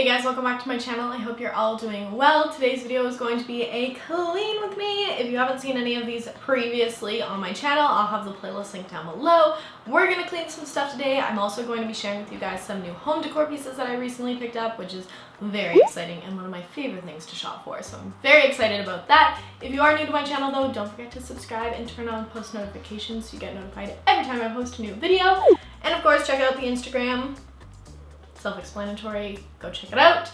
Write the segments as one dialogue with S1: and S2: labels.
S1: Hey guys, welcome back to my channel. I hope you're all doing well. Today's video is going to be a clean with me. If you haven't seen any of these previously on my channel, I'll have the playlist linked down below. We're gonna clean some stuff today. I'm also going to be sharing with you guys some new home decor pieces that I recently picked up, which is very exciting and one of my favorite things to shop for. So I'm very excited about that. If you are new to my channel though, don't forget to subscribe and turn on post notifications so you get notified every time I post a new video. And of course, check out the Instagram. Self-explanatory, go check it out.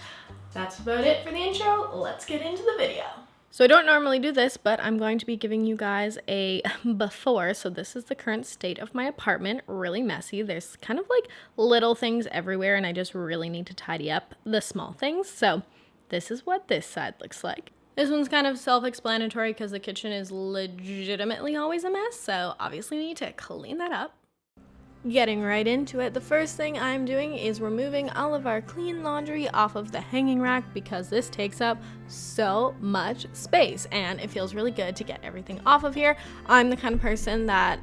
S1: That's about it for the intro. Let's get into the video. So I don't normally do this, but I'm going to be giving you guys a before. So this is the current state of my apartment. Really messy. There's kind of like little things everywhere and I just really need to tidy up the small things. So this is what this side looks like. This one's kind of self-explanatory because the kitchen is legitimately always a mess. So obviously we need to clean that up. Getting right into it, the first thing I'm doing is removing all of our clean laundry off of the hanging rack because this takes up so much space and it feels really good to get everything off of here. I'm the kind of person that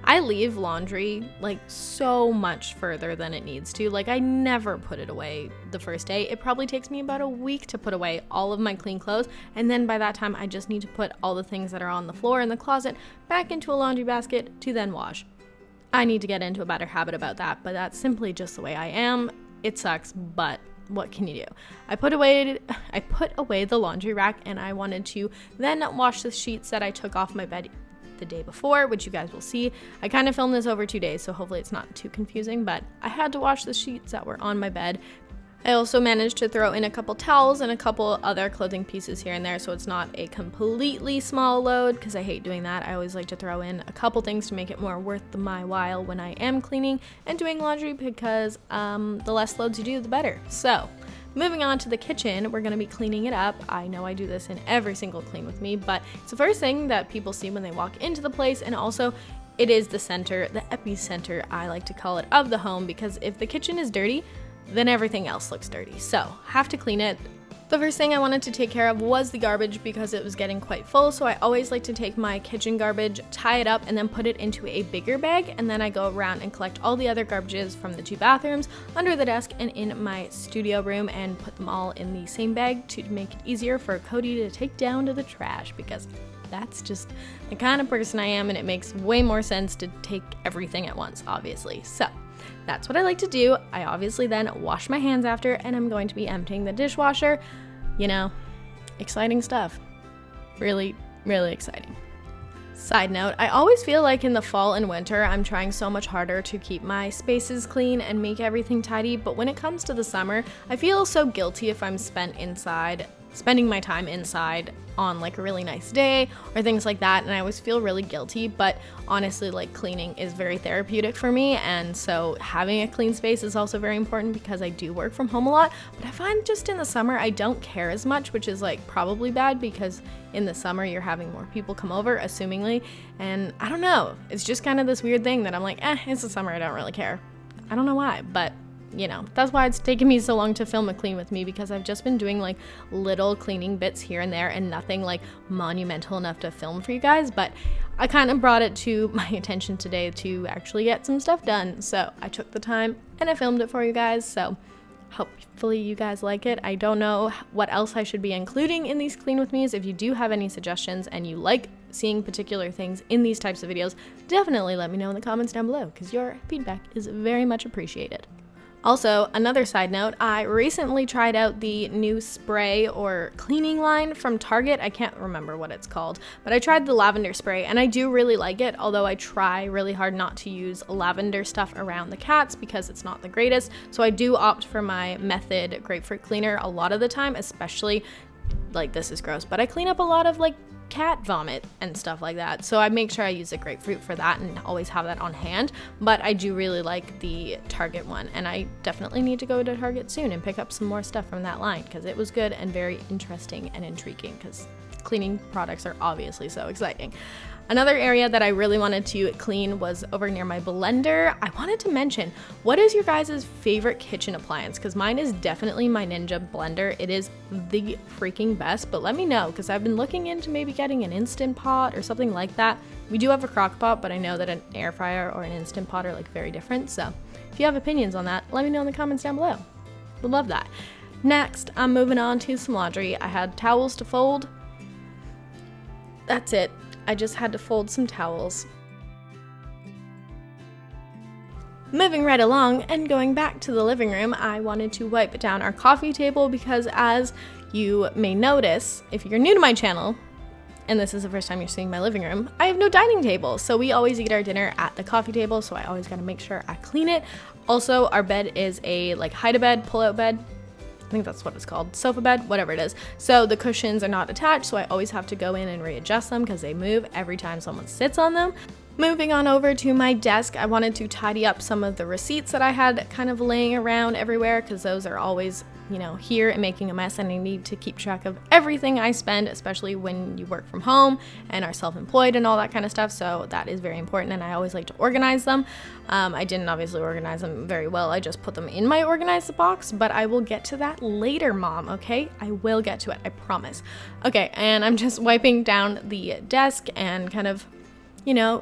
S1: I leave laundry like so much further than it needs to. Like I never put it away the first day. It probably takes me about a week to put away all of my clean clothes, and then by that time I just need to put all the things that are on the floor in the closet back into a laundry basket to then wash. I need to get into a better habit about that, but that's simply just the way I am. It sucks, but what can you do? I put away the laundry rack and I wanted to then wash the sheets that I took off my bed the day before, which you guys will see. I kind of filmed this over 2 days, so hopefully it's not too confusing, but I had to wash the sheets that were on my bed. I also managed to throw in a couple towels and a couple other clothing pieces here and there, so it's not a completely small load because I hate doing that. I always like to throw in a couple things to make it more worth my while when I am cleaning and doing laundry because the less loads you do, the better. So moving on to the kitchen, we're going to be cleaning it up. I know I do this in every single clean with me, but it's the first thing that people see when they walk into the place, and also it is the center, the epicenter, I like to call it, of the home, because if the kitchen is dirty, then everything else looks dirty. So have to clean it. The first thing I wanted to take care of was the garbage because it was getting quite full. So I always like to take my kitchen garbage, tie it up, and then put it into a bigger bag. And then I go around and collect all the other garbages from the 2 bathrooms, under the desk, and in my studio room, and put them all in the same bag to make it easier for Cody to take down to the trash, because that's just the kind of person I am, and it makes way more sense to take everything at once, obviously. So that's what I like to do. I obviously then wash my hands after, and I'm going to be emptying the dishwasher. You know, exciting stuff. Really, really exciting. Side note, I always feel like in the fall and winter, I'm trying so much harder to keep my spaces clean and make everything tidy, but when it comes to the summer, I feel so guilty if I'm spending my time inside on like a really nice day or things like that, and I always feel really guilty. But honestly, like, cleaning is very therapeutic for me, and so having a clean space is also very important because I do work from home a lot. But I find just in the summer I don't care as much, which is like probably bad because in the summer you're having more people come over, assumingly, and I don't know, it's just kind of this weird thing that I'm like, it's the summer, I don't really care. I don't know why, but you know, that's why it's taken me so long to film a clean with me, because I've just been doing like little cleaning bits here and there and nothing like monumental enough to film for you guys. But I kind of brought it to my attention today to actually get some stuff done. So I took the time and I filmed it for you guys. So hopefully you guys like it. I don't know what else I should be including in these clean with me's. If you do have any suggestions and you like seeing particular things in these types of videos, definitely let me know in the comments down below, because your feedback is very much appreciated. Also, another side note, I recently tried out the new spray or cleaning line from Target. I can't remember what it's called, but I tried the lavender spray and I do really like it, although I try really hard not to use lavender stuff around the cats because it's not the greatest. So I do opt for my Method grapefruit cleaner a lot of the time, especially, like, this is gross, but I clean up a lot of like cat vomit and stuff like that, so I make sure I use the grapefruit for that and always have that on hand. But I do really like the Target one, and I definitely need to go to Target soon and pick up some more stuff from that line because it was good and very interesting and intriguing, because cleaning products are obviously so exciting. Another area that I really wanted to clean was over near my blender. I wanted to mention, what is your guys' favorite kitchen appliance? Because mine is definitely my Ninja blender. It is the freaking best, but let me know, because I've been looking into maybe getting an Instant Pot or something like that. We do have a crock pot, but I know that an air fryer or an Instant Pot are like very different. So if you have opinions on that, let me know in the comments down below. Would love that. Next, I'm moving on to some laundry. I had towels to fold. That's it. I just had to fold some towels. Moving right along and going back to the living room, I wanted to wipe down our coffee table because, as you may notice, if you're new to my channel, and this is the first time you're seeing my living room, I have no dining table. So we always eat our dinner at the coffee table, so I always gotta make sure I clean it. Also, our bed is a hide-a-bed, pull-out bed. I think that's what it's called, sofa bed, whatever it is. So the cushions are not attached, so I always have to go in and readjust them because they move every time someone sits on them. Moving on over to my desk, I wanted to tidy up some of the receipts that I had kind of laying around everywhere because those are always, here and making a mess, and I need to keep track of everything I spend, especially when you work from home and are self-employed and all that kind of stuff. So that is very important, and I always like to organize them. I didn't obviously organize them very well. I just put them in my organized box, but I will get to that later, Mom, okay? I will get to it, I promise. Okay, and I'm just wiping down the desk and kind of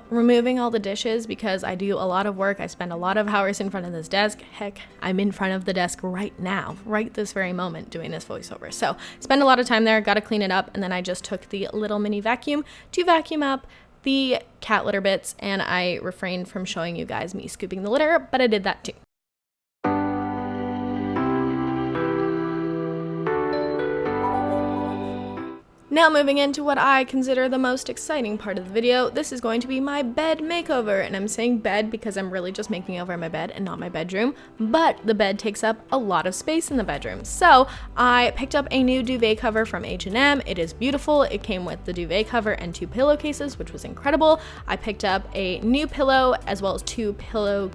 S1: removing all the dishes because I do a lot of work. I spend a lot of hours in front of this desk. Heck, I'm in front of the desk right now, right this very moment, doing this voiceover. So spend a lot of time there, gotta clean it up. And then I just took the little mini vacuum to vacuum up the cat litter bits, and I refrained from showing you guys me scooping the litter, but I did that too. Now moving into what I consider the most exciting part of the video, this is going to be my bed makeover, and I'm saying bed because I'm really just making over my bed and not my bedroom, but the bed takes up a lot of space in the bedroom. So I picked up a new duvet cover from H&M. It is beautiful. It came with the duvet cover and 2 pillowcases, which was incredible. I picked up a new pillow as well as 2 pillow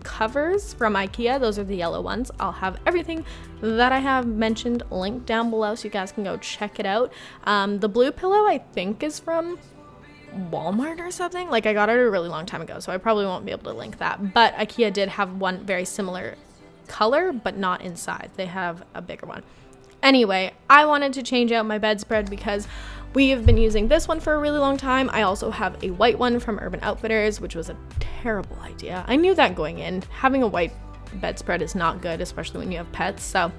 S1: covers from IKEA. Those are the yellow ones. I'll have everything that I have mentioned linked down below so you guys can go check it out. The blue pillow I think is from Walmart or something. I got it a really long time ago, so I probably won't be able to link that, but IKEA did have one very similar color but not in size. They have a bigger one. Anyway, I wanted to change out my bedspread because we have been using this one for a really long time. I also have a white one from Urban Outfitters, which was a terrible idea. I knew that going in. Having a white bedspread is not good, especially when you have pets. So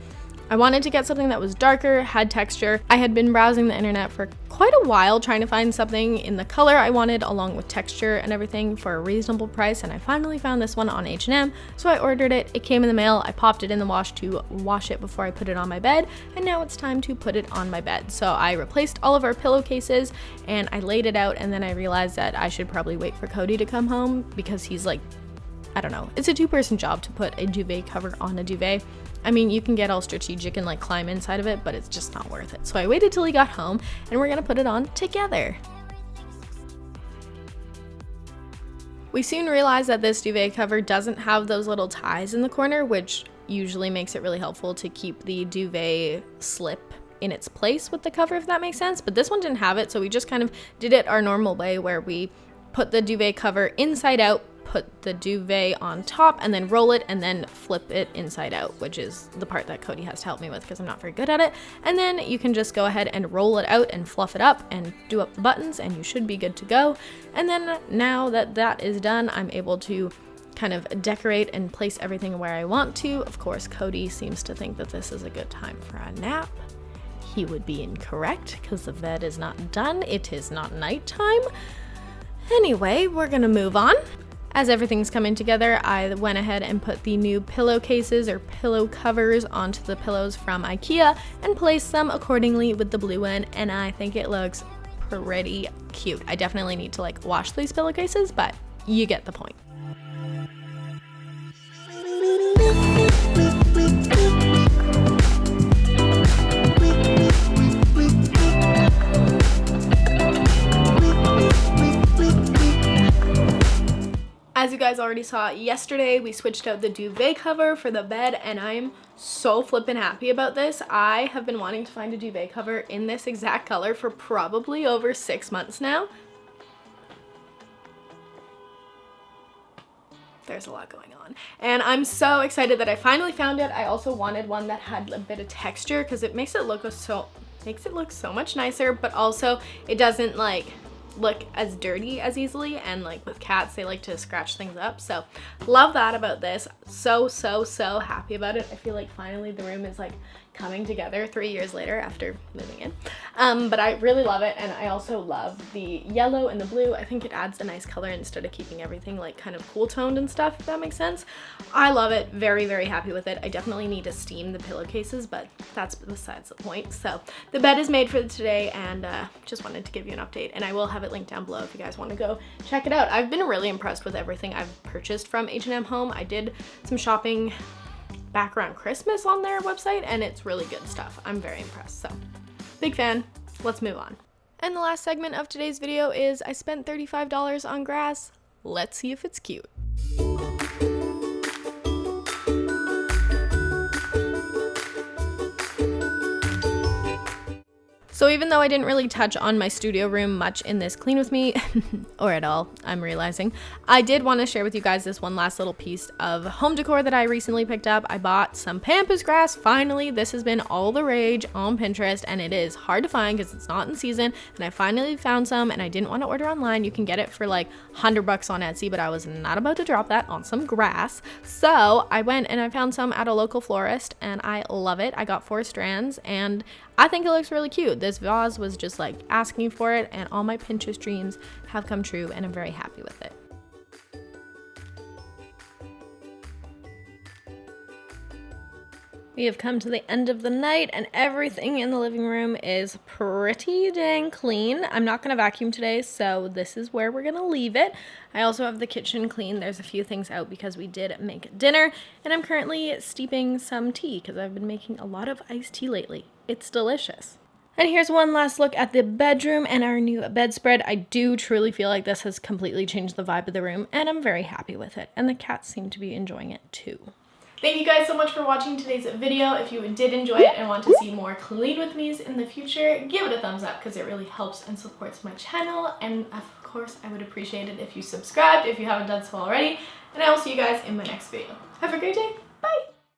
S1: I wanted to get something that was darker, had texture. I had been browsing the internet for quite a while trying to find something in the color I wanted along with texture and everything for a reasonable price, and I finally found this one on H&M, so I ordered it. It came in the mail. I popped it in the wash to wash it before I put it on my bed, and now it's time to put it on my bed. So I replaced all of our pillowcases and I laid it out, and then I realized that I should probably wait for Cody to come home because he's I don't know, it's a 2-person job to put a duvet cover on a duvet. I mean, you can get all strategic and climb inside of it, but it's just not worth it. So I waited till he got home, and we're gonna put it on together. We soon realized that this duvet cover doesn't have those little ties in the corner, which usually makes it really helpful to keep the duvet slip in its place with the cover, if that makes sense. But this one didn't have it, so we just kind of did it our normal way where we put the duvet cover inside out, put the duvet on top, and then roll it and then flip it inside out, which is the part that Cody has to help me with because I'm not very good at it. And then you can just go ahead and roll it out and fluff it up and do up the buttons, and you should be good to go. And then now that that is done, I'm able to kind of decorate and place everything where I want to. Of course, Cody seems to think that this is a good time for a nap. He would be incorrect because the bed is not done. It is not nighttime. Anyway, we're gonna move on. As everything's coming together, I went ahead and put the new pillowcases or pillow covers onto the pillows from IKEA and placed them accordingly with the blue one, and I think it looks pretty cute. I definitely need to wash these pillowcases, but you get the point. As you guys already saw yesterday, we switched out the duvet cover for the bed, and I'm so flippin' happy about this. I have been wanting to find a duvet cover in this exact color for probably over 6 months now. There's a lot going on, and I'm so excited that I finally found it. I also wanted one that had a bit of texture because it makes it look so much nicer, but also it doesn't look as dirty as easily, and with cats they like to scratch things up. So love that about this. So happy about it. I feel like finally the room is coming together 3 years later after moving in. But I really love it, and I also love the yellow and the blue. I think it adds a nice color instead of keeping everything like kind of cool toned and stuff, if that makes sense. I love it. Very, very happy with it. I definitely need to steam the pillowcases, but that's besides the point. So the bed is made for today, and just wanted to give you an update, and I will have it linked down below if you guys want to go check it out. I've been really impressed with everything I've purchased from H&M Home. I did some shopping back around Christmas on their website, and it's really good stuff. I'm very impressed, so big fan. Let's move on. And the last segment of today's video is I spent $35 on grass. Let's see if it's cute. So even though I didn't really touch on my studio room much in this clean with me, or at all, I'm realizing, I did want to share with you guys this one last little piece of home decor that I recently picked up. I bought some pampas grass. Finally, this has been all the rage on Pinterest, and it is hard to find because it's not in season, and I finally found some, and I didn't want to order online. You can get it for like $100 on Etsy, but I was not about to drop that on some grass. So I went and I found some at a local florist, and I love it. I got 4 strands, and I think it looks really cute. This vase was just like asking for it, and all my Pinterest dreams have come true, and I'm very happy with it. We have come to the end of the night, and everything in the living room is pretty dang clean. I'm not going to vacuum today, so this is where we're going to leave it. I also have the kitchen clean. There's a few things out because we did make dinner, and I'm currently steeping some tea because I've been making a lot of iced tea lately. It's delicious. And here's one last look at the bedroom and our new bedspread. I do truly feel like this has completely changed the vibe of the room, and I'm very happy with it. And the cats seem to be enjoying it too. Thank you guys so much for watching today's video. If you did enjoy it and want to see more clean with me's in the future, give it a thumbs up because it really helps and supports my channel. And of course, I would appreciate it if you subscribed if you haven't done so already. And I will see you guys in my next video. Have a great day. Bye!